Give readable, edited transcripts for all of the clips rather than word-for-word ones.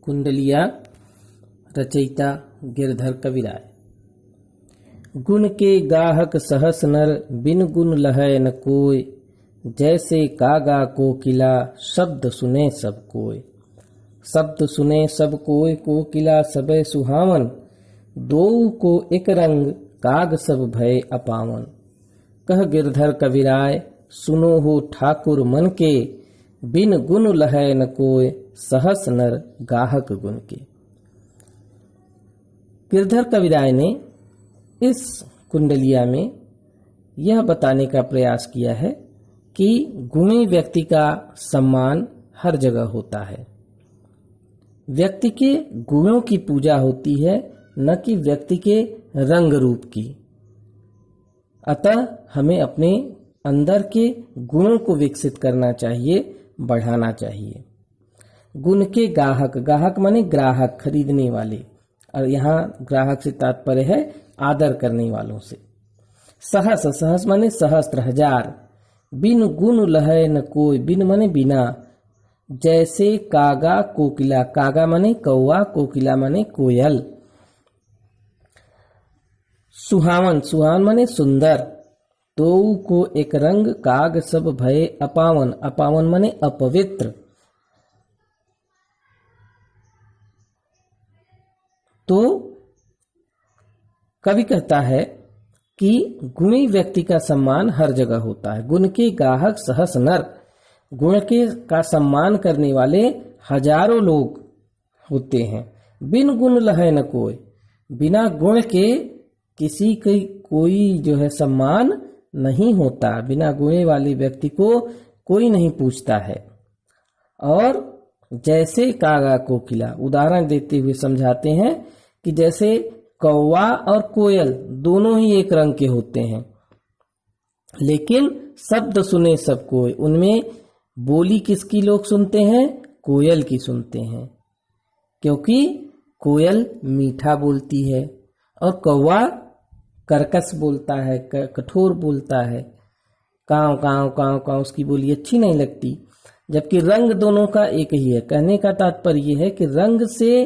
कुंडलिया रचयिता गिरधर कविराय। गुण के गाहक सहस नर, बिन गुण लहै न कोय। जैसे कागा कोकिला, शब्द सुने सब कोय। शब्द सुने सब कोय, कोकिला सबे सुहावन। दोऊ को एक रंग, काग सब भय अपावन। कह गिरधर कविराय, सुनो हो ठाकुर मन के। बिन गुण लहै न कोय, सहस नर गाहक गुण के। गिरधर कविराय ने इस कुंडलिया में यह बताने का प्रयास किया है कि गुणी व्यक्ति का सम्मान हर जगह होता है। व्यक्ति के गुणों की पूजा होती है, न कि व्यक्ति के रंग रूप की। अतः हमें अपने अंदर के गुणों को विकसित करना चाहिए, बढ़ाना चाहिए। गुण के गाहक, गाहक माने ग्राहक, खरीदने वाले, और यहाँ ग्राहक से तात्पर्य है आदर करने वालों से। सहस, सहस माने सहस्त्र, हजार। बिन गुण लहै न कोय, बिन माने बिना। जैसे कागा कोकिला, कागा माने कौवा, कोकिला माने कोयल। सुहावन, सुहावन माने सुंदर। दोऊ को एक रंग, काग सब भय अपावन, अपावन माने अपवित्र। तो कवि कहता है कि गुणी व्यक्ति का सम्मान हर जगह होता है। गुण के गाहक सहस नर, गुण के का सम्मान करने वाले हजारों लोग होते हैं। बिन गुण लहै न कोय, बिना गुण के किसी की कोई जो है सम्मान नहीं होता। बिना गुणे वाले व्यक्ति को कोई नहीं पूछता है। और जैसे कागा कोकिला, उदाहरण देते हुए समझाते हैं कि जैसे कौवा और कोयल दोनों ही एक रंग के होते हैं, लेकिन शब्द सुने सब कोय। उनमें बोली किसकी लोग सुनते हैं? कोयल की सुनते हैं, क्योंकि कोयल मीठा बोलती है और कौवा कर्कश बोलता है, कठोर बोलता है। काव काव काव काव उसकी बोली अच्छी नहीं लगती। जबकि रंग दोनों का एक ही है। कहने का तात्पर्य यह है कि रंग से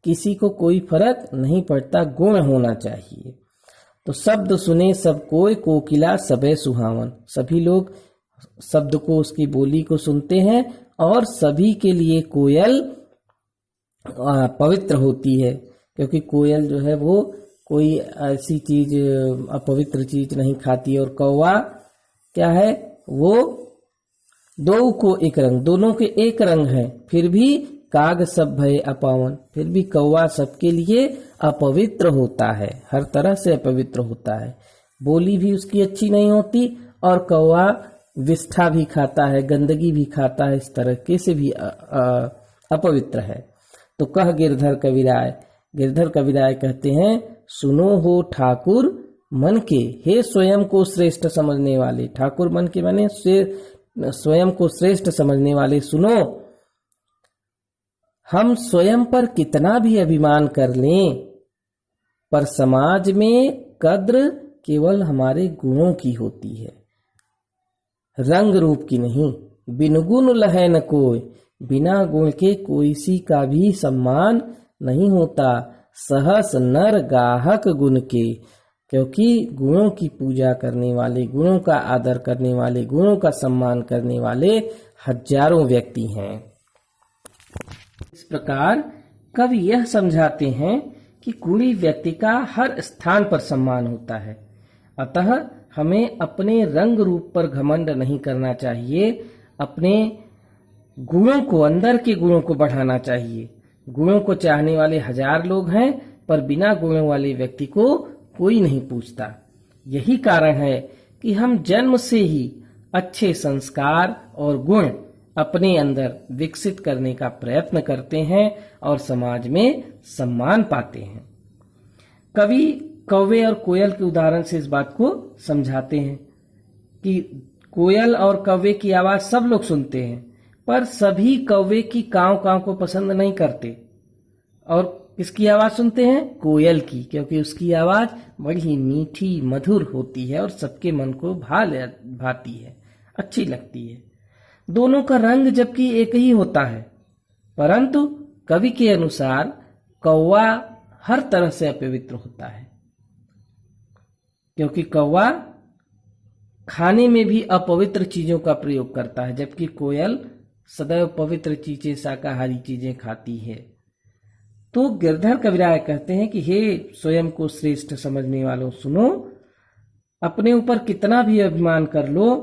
किसी को कोई फर्क नहीं पड़ता, गुण होना चाहिए। तो शब्द सुने सब कोय, कोकिला सबे सुहावन। सभी लोग शब्द को, उसकी बोली को सुनते हैं, और सभी के लिए कोयल पवित्र होती है, क्योंकि कोयल जो है वो कोई ऐसी चीज, अपवित्र चीज नहीं खाती। और कौवा क्या है? वो दो को एक रंग, दोनों के एक रंग है, फिर भी काग सब भय अपावन। फिर भी कौवा सबके लिए अपवित्र होता है, हर तरह से अपवित्र होता है। बोली भी उसकी अच्छी नहीं होती, और कौवा विष्ठा भी खाता है, गंदगी भी खाता है, इस तरह से भी अपवित्र है। तो कह गिरधर कविराय, गिरधर कविराय कहते हैं, सुनो हो ठाकुर मन के। हे स्वयं को श्रेष्ठ समझने वाले, ठाकुर मन के माने स्वयं को श्रेष्ठ समझने वाले, सुनो। हम स्वयं पर कितना भी अभिमान कर लें, पर समाज में कद्र केवल हमारे गुणों की होती है, रंग रूप की नहीं। बिन गुण लहै न कोय, बिना गुण के कोई सी का भी सम्मान नहीं होता। सहस नर गाहक गुण के, क्योंकि गुणों की पूजा करने वाले, गुणों का आदर करने वाले, गुणों का सम्मान करने वाले हजारों व्यक्ति हैं। इस प्रकार कवि यह समझाते हैं कि गुणी व्यक्ति का हर स्थान पर सम्मान होता है। अतः हमें अपने रंग रूप पर घमंड नहीं करना चाहिए, अपने गुणों को, अंदर के गुणों को बढ़ाना चाहिए। गुणों को चाहने वाले हजार लोग हैं, पर बिना गुणों वाले व्यक्ति को कोई नहीं पूछता। यही कारण है कि हम जन्म से ही अच्छे संस्कार और गुण अपने अंदर विकसित करने का प्रयत्न करते हैं और समाज में सम्मान पाते हैं। कवि कौवे और कोयल के उदाहरण से इस बात को समझाते हैं कि कोयल और कौवे की आवाज सब लोग सुनते हैं, पर सभी कौवे की काव काव को पसंद नहीं करते, और किसकी आवाज सुनते हैं? कोयल की, क्योंकि उसकी आवाज बड़ी मीठी मधुर होती है और सबके मन को भाती है, अच्छी लगती है। दोनों का रंग जबकि एक ही होता है, परंतु कवि के अनुसार कौवा हर तरह से अपवित्र होता है, क्योंकि कौवा खाने में भी अपवित्र चीजों का प्रयोग करता है, जबकि कोयल सदैव पवित्र चीजें, शाकाहारी चीजें खाती है। तो गिरधर कविराय कहते हैं कि हे स्वयं को श्रेष्ठ समझने वालों, सुनो, अपने ऊपर कितना भी अभिमान कर लो,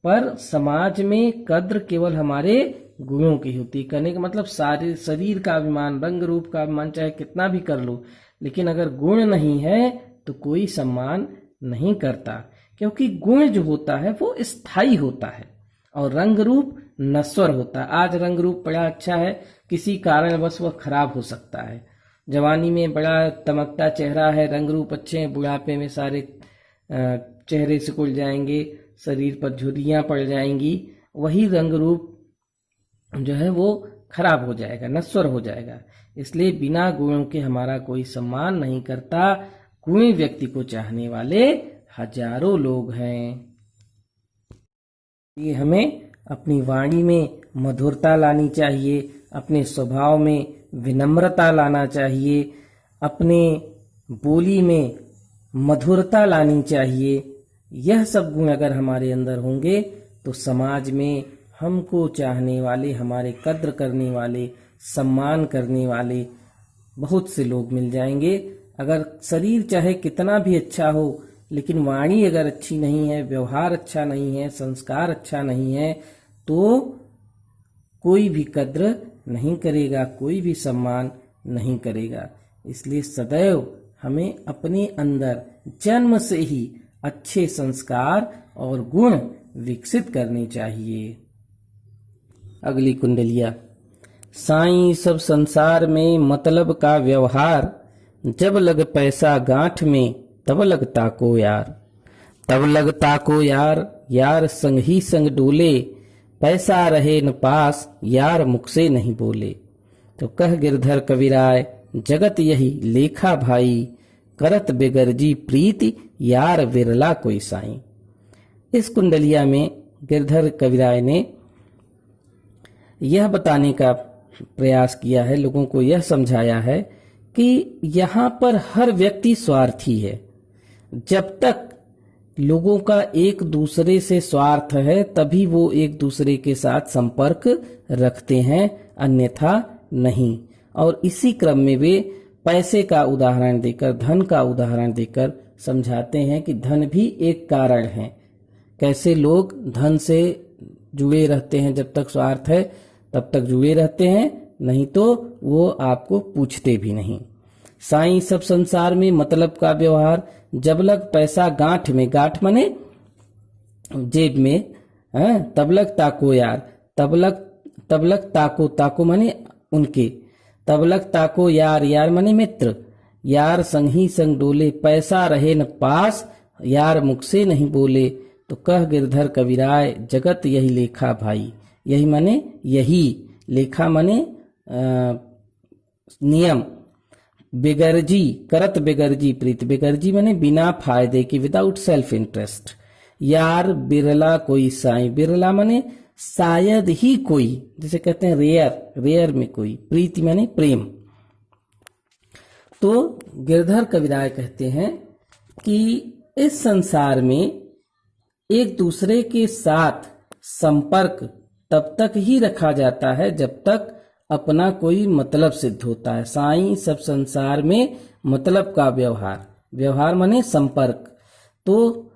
पर समाज में कद्र केवल हमारे गुणों की होती है। कहने का मतलब सारे शरीर का अभिमान, रंग रूप का अभिमान चाहे कितना भी कर लो, लेकिन अगर गुण नहीं है तो कोई सम्मान नहीं करता, क्योंकि गुण जो होता है वो स्थायी होता है और रंग रूप नश्वर होता है। आज रंग रूप बड़ा अच्छा है, किसी कारणवश वह खराब हो सकता है। जवानी में बड़ा तमकता चेहरा है, रंग रूप अच्छे हैं, बुढ़ापे में सारे चेहरे सिकुड़ जाएंगे, शरीर पर झुर्रियां पड़ जाएंगी, वही रंग रूप जो है वो खराब हो जाएगा, नश्वर हो जाएगा। इसलिए बिना गुणों के हमारा कोई सम्मान नहीं करता। गुणी व्यक्ति को चाहने वाले हजारों लोग हैं। ये हमें अपनी वाणी में मधुरता लानी चाहिए, अपने स्वभाव में विनम्रता लाना चाहिए, अपने बोली में मधुरता लानी चाहिए। यह सब गुण अगर हमारे अंदर होंगे तो समाज में हमको चाहने वाले, हमारे कद्र करने वाले, सम्मान करने वाले बहुत से लोग मिल जाएंगे। अगर शरीर चाहे कितना भी अच्छा हो, लेकिन वाणी अगर अच्छी नहीं है, व्यवहार अच्छा नहीं है, संस्कार अच्छा नहीं है, तो कोई भी कद्र नहीं करेगा, कोई भी सम्मान नहीं करेगा। इसलिए सदैव हमें अपने अंदर जन्म से ही अच्छे संस्कार और गुण विकसित करने चाहिए। अगली कुंडलिया। साईं सब संसार में मतलब का व्यवहार, जब लग पैसा गांठ में तब लगता को यार। तब लगता को यार, यार संग ही संग डोले, पैसा रहे न पास, यार मुख से नहीं बोले। तो कह गिरधर कविराय, जगत यही लेखा भाई, करत बेगरजी प्रीति, यार विरला कोई साईं। इस कुंडलिया में गिरधर कविराय ने यह बताने का प्रयास किया है, लोगों को यह समझाया है कि यहाँ पर हर व्यक्ति स्वार्थी है। जब तक लोगों का एक दूसरे से स्वार्थ है तभी वो एक दूसरे के साथ संपर्क रखते हैं, अन्यथा नहीं। और इसी क्रम में वे पैसे का उदाहरण देकर, धन का उदाहरण देकर समझाते हैं कि धन भी एक कारण है। कैसे लोग धन से जुड़े रहते हैं, जब तक स्वार्थ है तब तक जुड़े रहते हैं, नहीं तो वो आपको पूछते भी नहीं। साईं सब संसार में मतलब का व्यवहार, जब लग पैसा गांठ में, गांठ मने जेब में, तब लग ताको यार, तब लग ताको, ताको मने उनके, तब लग ताको यार, यार मने मित्र, यार संग ही संग डोले, पैसा रहे न पास, यार मुख से नहीं बोले। तो कह गिरधर कविराय, जगत यही लेखा भाई। यही माने यही, लेखा माने नियम, बेगरजी, करत बेगरजी प्रीत, बेगरजी माने बिना फायदे की, विदाउट सेल्फ इंटरेस्ट। यार बिरला कोई साईं, बिरला माने शायद ही कोई, जिसे कहते हैं रेयर, रेयर में कोई, प्रीति माने प्रेम। तो गिरधर कविराय कहते हैं कि इस संसार में एक दूसरे के साथ संपर्क तब तक ही रखा जाता है जब तक अपना कोई मतलब सिद्ध होता है। साईं सब संसार में मतलब का व्यवहार, व्यवहार माने संपर्क। तो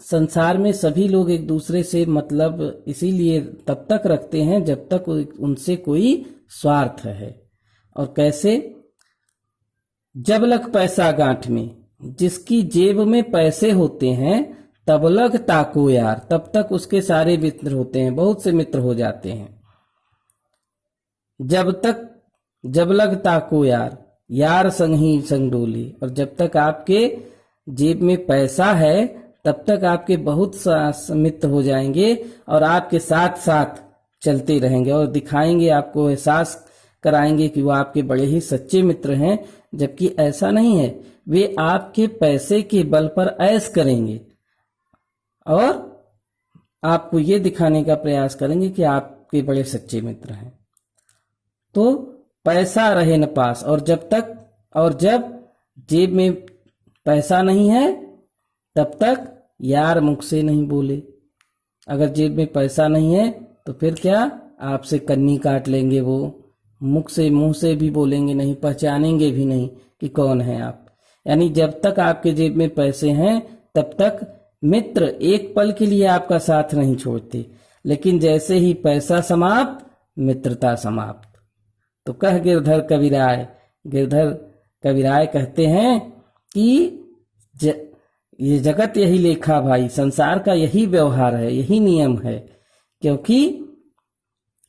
संसार में सभी लोग एक दूसरे से मतलब इसीलिए तब तक रखते हैं जब तक उनसे कोई स्वार्थ है। और कैसे? जब लग पैसा गांठ में, जिसकी जेब में पैसे होते हैं तब लग ताको यार, तब तक उसके सारे मित्र होते हैं, बहुत से मित्र हो जाते हैं। जब लग ताको यार, यार संग ही संग डोले, और जब तक आपके जेब में पैसा है तब तक आपके बहुत मित्र हो जाएंगे और आपके साथ साथ चलते रहेंगे और दिखाएंगे, आपको एहसास कराएंगे कि वो आपके बड़े ही सच्चे मित्र हैं। जबकि ऐसा नहीं है, वे आपके पैसे के बल पर ऐश करेंगे और आपको ये दिखाने का प्रयास करेंगे कि आपके बड़े सच्चे मित्र हैं। तो पैसा रहे न पास, और जब जेब में पैसा नहीं है तब तक यार मुख से नहीं बोले। अगर जेब में पैसा नहीं है तो फिर क्या, आपसे कन्नी काट लेंगे, वो मुंह से भी बोलेंगे नहीं, पहचानेंगे भी नहीं कि कौन है आप। यानी जब तक आपके जेब में पैसे हैं तब तक मित्र एक पल के लिए आपका साथ नहीं छोड़ते, लेकिन जैसे ही पैसा समाप्त, मित्रता समाप्त। तो कह गिरधर कविराय कहते हैं कि ये जगत यही लेखा भाई, संसार का यही व्यवहार है, यही नियम है, क्योंकि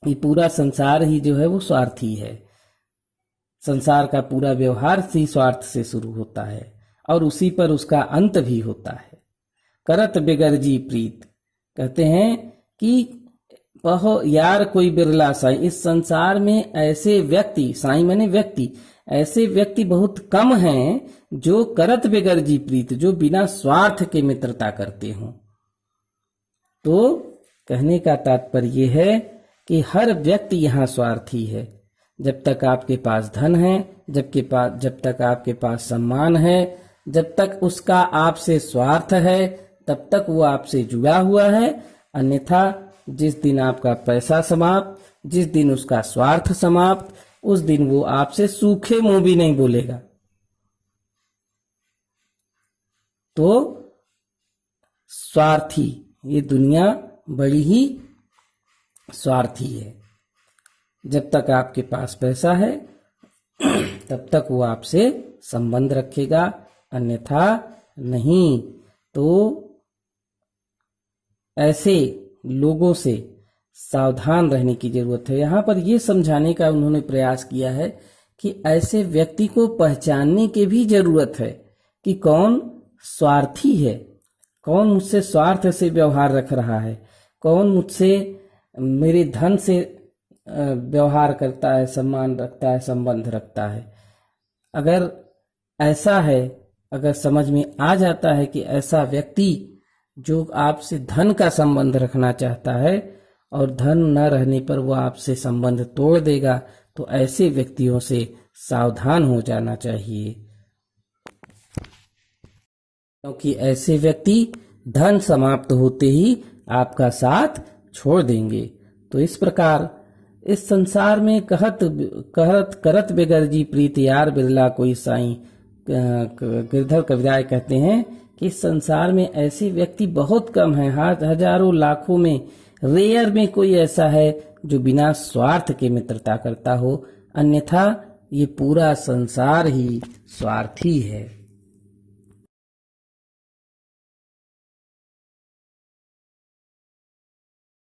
ये पूरा संसार ही जो है वो स्वार्थी है। संसार का पूरा व्यवहार ही स्वार्थ से शुरू होता है और उसी पर उसका अंत भी होता है। करत बिगरजी प्रीत, कहते हैं कि बहुत यार कोई बिरला साईं, इस संसार में ऐसे व्यक्ति, साईं माने व्यक्ति, ऐसे व्यक्ति बहुत कम हैं जो करत बिगरजी प्रीत, जो बिना स्वार्थ के मित्रता करते हों। तो कहने का तात्पर्य है कि हर व्यक्ति यहाँ स्वार्थी है। जब तक आपके पास धन है, जब तक आपके पास सम्मान है, जब तक उसका आपसे स्वार्थ है, तब तक वो आपसे जुड़ा हुआ है। अन्यथा जिस दिन आपका पैसा समाप्त, जिस दिन उसका स्वार्थ समाप्त, उस दिन वो आपसे सूखे मुंह भी नहीं बोलेगा। तो स्वार्थी, ये दुनिया बड़ी ही स्वार्थी है। जब तक आपके पास पैसा है तब तक वो आपसे संबंध रखेगा, अन्यथा नहीं। तो ऐसे लोगों से सावधान रहने की जरूरत है। यहाँ पर यह समझाने का उन्होंने प्रयास किया है कि ऐसे व्यक्ति को पहचानने की भी जरूरत है कि कौन स्वार्थी है, कौन मुझसे स्वार्थ से व्यवहार रख रहा है, कौन मुझसे मेरे धन से व्यवहार करता है, सम्मान रखता है, संबंध रखता है। अगर ऐसा है, अगर समझ में आ जाता है कि ऐसा व्यक्ति जो आपसे धन का संबंध रखना चाहता है और धन न रहने पर वो आपसे संबंध तोड़ देगा, तो ऐसे व्यक्तियों से सावधान हो जाना चाहिए, क्योंकि ऐसे व्यक्ति धन समाप्त होते ही आपका साथ छोड़ देंगे। तो इस प्रकार इस संसार में करत बिगरजी प्रीत यार बिरला कोई साईं, गिरधर कविराय कहते हैं कि इस संसार में ऐसे व्यक्ति बहुत कम हैं, हजारों लाखों में रेयर में कोई ऐसा है जो बिना स्वार्थ के मित्रता करता हो, अन्यथा ये पूरा संसार ही स्वार्थी है।